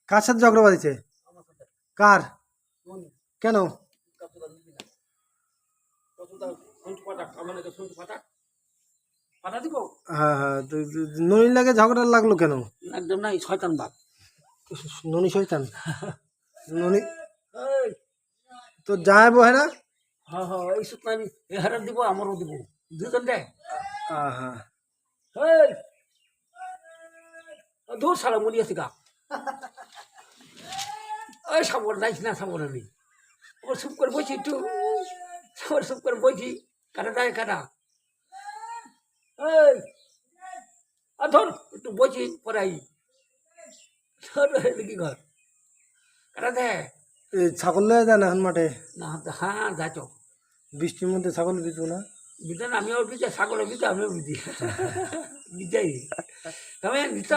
কার সাথে ঝগড়া বাঁধিছে? কার? কেন? হ্যাঁ হ্যাঁ, ননি লাগে ঝগড়া লাগলো কেন? একদম নাই, শয়তান বাপ। ননি শয়তান? ননি তো যায় বহে না? হ্যাঁ হ্যাঁ, এই সুতনা আমি এহারে দিব, আমারও দিব, দুজন দেয়। হ্যাঁ দূর সারা মরি আছে গা। ওই সাবর যাইছি না, সাবর আমি ওর চুপ করে বসি একটু, সাবর চুপ করে বসি, কাটা দেয় কাটা। এই ধর একটু বসি পরে আই, কি ঘর কাটা দেয় ছাগল লয়ে যায় না এখন মাঠে? না। হ্যাঁ যাইছ বৃষ্টির মধ্যে ছাগল বিচবো না? বিধান আমিও বিজা, ছাগলের বিজা আমিও বিজি বিজাই, তুমি দিত।